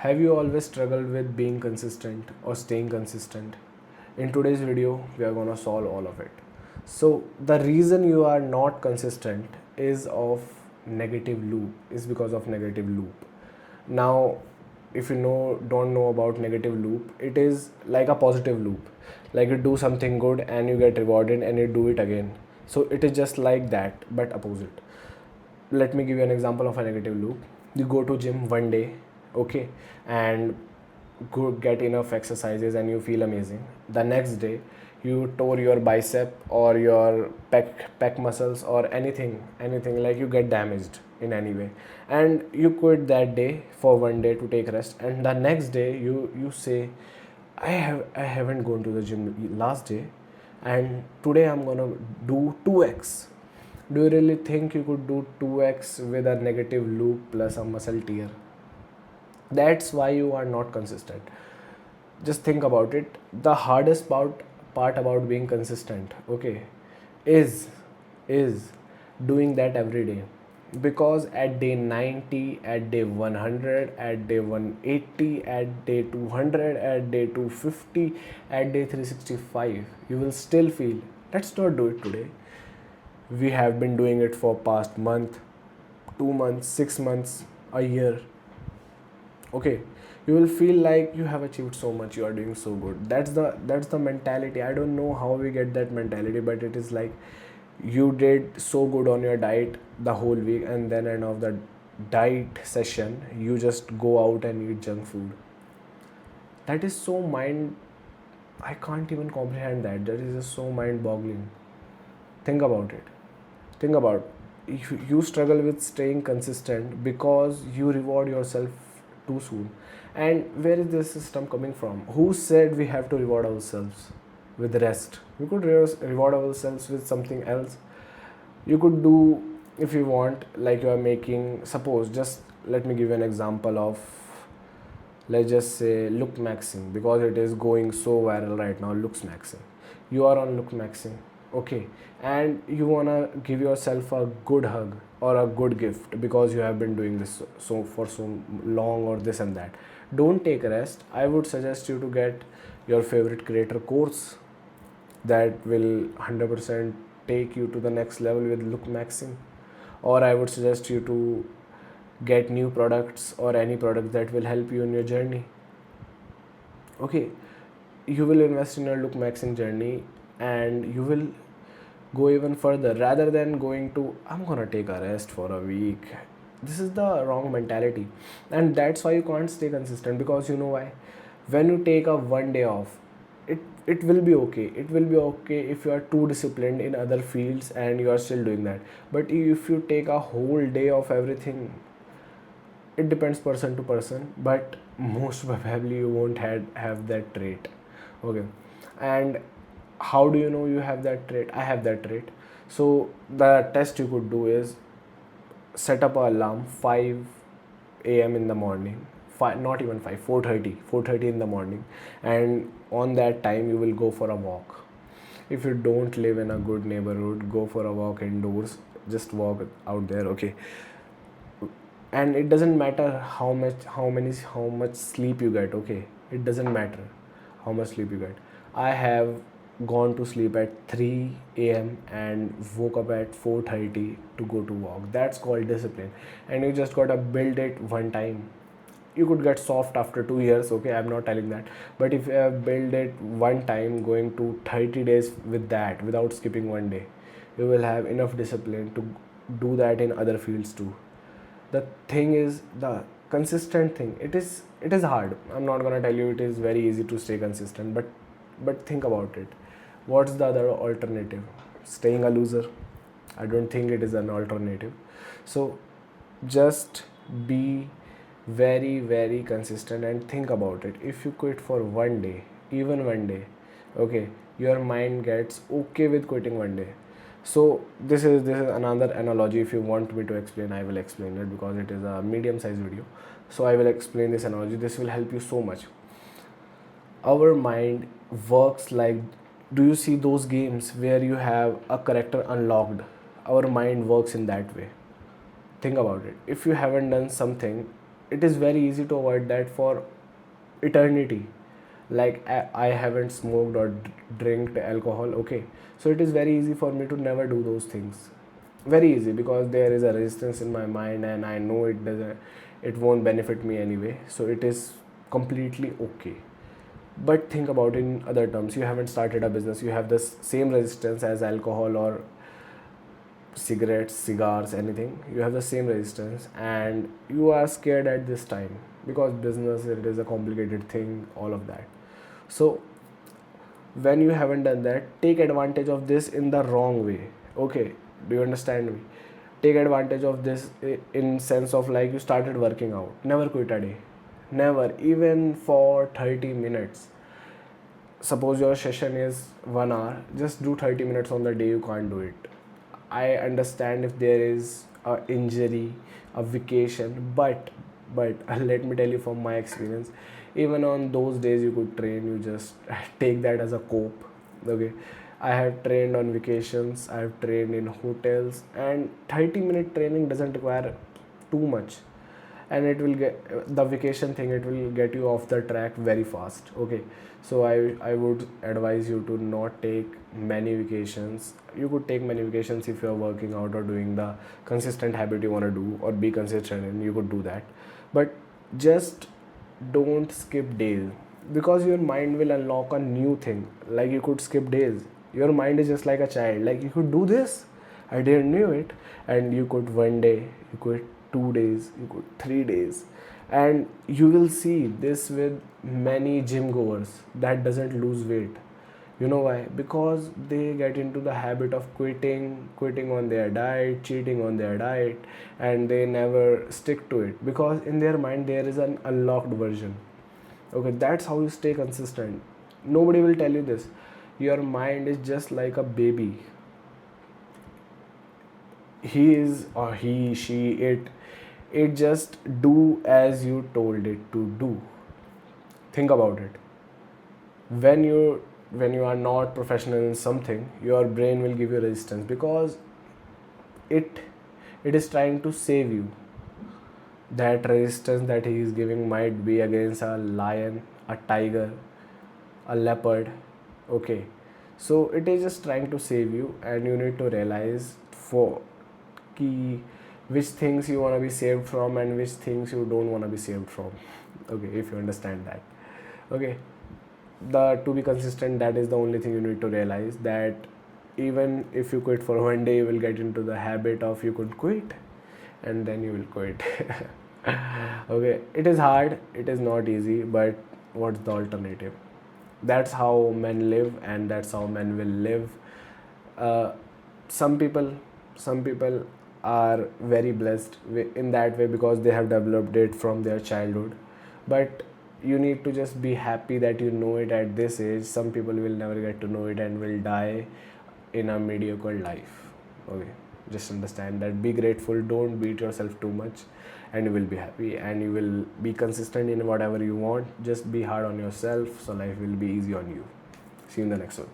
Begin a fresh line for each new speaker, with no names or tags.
Have you always struggled with being consistent or staying consistent? In today's video, we are going to solve all of it. So, the reason you are not consistent is of negative loop, is because of negative loop. Now, if you don't know about negative loop, it is like a positive loop. Like you do something good and you get rewarded and you do it again. So, it is just like that, but opposite. Let me give you an example of a negative loop. You go to gym one day, okay, and go get enough exercises and you feel amazing. The next day you tore your bicep or your pec muscles or anything like you get damaged in any way, and you quit that day for one day to take rest, and the next day you say, I haven't gone to the gym last day, and today I'm gonna do 2x. Do you really think you could do 2x with a negative loop plus a muscle tear? That's why you are not consistent. Just think about it. The hardest part about being consistent, okay, is doing that every day. Because at day 90, at day 100, at day 180, at day 200, at day 250, at day 365, you will still feel, let's not do it today. We have been doing it for past month, 2 months, 6 months, a year. Okay, you will feel like you have achieved so much, you are doing so good. That's the mentality. I don't know how we get that mentality, but it is like you did so good on your diet the whole week, and then end of the diet session you just go out and eat junk food. That is so mind, I can't even comprehend that. That is just so mind boggling. Think about it. Think about, you struggle with staying consistent because you reward yourself too soon. And where is this system coming from? Who said we have to reward ourselves with rest? We could reward ourselves with something else. You could do, if you want, like you are making, suppose, just let me give you an example of, let's just say, look maxing, because it is going so viral right now. Looks maxing, you are on look maxing, okay, and you want to give yourself a good hug or a good gift because you have been doing this so for so long, or this and that. Don't take a rest. I would suggest you to get your favorite creator course that will 100% take you to the next level with look maxing. Or I would suggest you to get new products or any product that will help you in your journey. Okay, you will invest in your look maxing journey, and you will go even further rather than going to, I'm gonna take a rest for a week. This is the wrong mentality, and that's why you can't stay consistent. Because you know why? When you take a one day off, it will be okay. It will be okay if you are too disciplined in other fields and you are still doing that. But if you take a whole day of everything, it depends person to person, but most probably you won't have that trait. Okay, and how do you know you have that trait? I have that trait. So the test you could do is set up an alarm 5 a.m. in the morning. Not even 5, 4:30 in the morning, and on that time you will go for a walk. If you don't live in a good neighborhood, go for a walk indoors. Just walk out there, okay? And it doesn't matter how much sleep you get, okay? It doesn't matter how much sleep you get. I have gone to sleep at 3 a.m. and woke up at 4:30 to go to walk. That's called discipline. And you just gotta build it one time. You could get soft after 2 years, okay, I'm not telling that. But if you have built it one time, going to 30 days with that without skipping one day, you will have enough discipline to do that in other fields too. The thing is, the consistent thing, it is hard. I'm not going to tell you it is very easy to stay consistent, but think about it. What's the other alternative? Staying a loser? I don't think it is an alternative. So just be very very consistent and think about it. If you quit for one day, even one day, okay, your mind gets okay with quitting one day. So this is another analogy. If you want me to explain, I will explain it, because it is a medium sized video. So I will explain this analogy. This will help you so much. Our mind works like, do you see those games where you have a character unlocked? Our mind works in that way. Think about it. If you haven't done something it is very easy to avoid that for eternity. Like I haven't smoked or drinked alcohol, okay, so it is very easy for me to never do those things. Very easy, because there is a resistance in my mind and I know it won't benefit me anyway, so it is completely okay. But think about it in other terms. You haven't started a business, you have the same resistance as alcohol or cigarettes, cigars, anything. You have the same resistance and you are scared at this time, because business, it is a complicated thing, all of that. So when you haven't done that, take advantage of this in the wrong way. Okay, do you understand me? Take advantage of this in sense of, like, you started working out, never quit a day, never, even for 30 minutes. Suppose your session is 1 hour, just do 30 minutes on the day you can't do it. I understand if there is a injury, a vacation, but let me tell you from my experience, even on those days you could train, you just take that as a cope. Okay, I have trained on vacations, I have trained in hotels, and 30-minute training doesn't require too much, and it will get the vacation thing, it will get you off the track very fast. Okay, so I would advise you to not take many vacations. You could take many vacations if you are working out or doing the consistent habit you want to do, or be consistent in, you could do that. But just don't skip days, because your mind will unlock a new thing. Like, you could skip days, your mind is just like a child, like, you could do this, I didn't knew it. And you could one day, you could 2 days, you could 3 days. And you will see this with many gym goers that doesn't lose weight. You know why? Because they get into the habit of quitting on their diet, cheating on their diet, and they never stick to it, because in their mind there is an unlocked version. Okay, that's how you stay consistent. Nobody will tell you this. Your mind is just like a baby. He is, or he, she, it just do as you told it to do. Think about it. When you are not professional in something, your brain will give you resistance, because it it is trying to save you. That resistance that he is giving might be against a lion, a tiger, a leopard. Okay, so it is just trying to save you, and you need to realize for key which things you want to be saved from and which things you don't want to be saved from. Okay, if you understand that. Okay, the to be consistent, that is the only thing you need to realize, that even if you quit for one day, you will get into the habit of you could quit, and then you will quit. Okay, it is hard, it is not easy, but what's the alternative? That's how men live, and that's how men will live. uh, some people are very blessed in that way, because they have developed it from their childhood. But you need to just be happy that you know it at this age. Some people will never get to know it and will die in a mediocre life. Okay, just understand that. Be grateful, don't beat yourself too much, and you will be happy, and you will be consistent in whatever you want. Just be hard on yourself, so life will be easy on you. See you in the next one.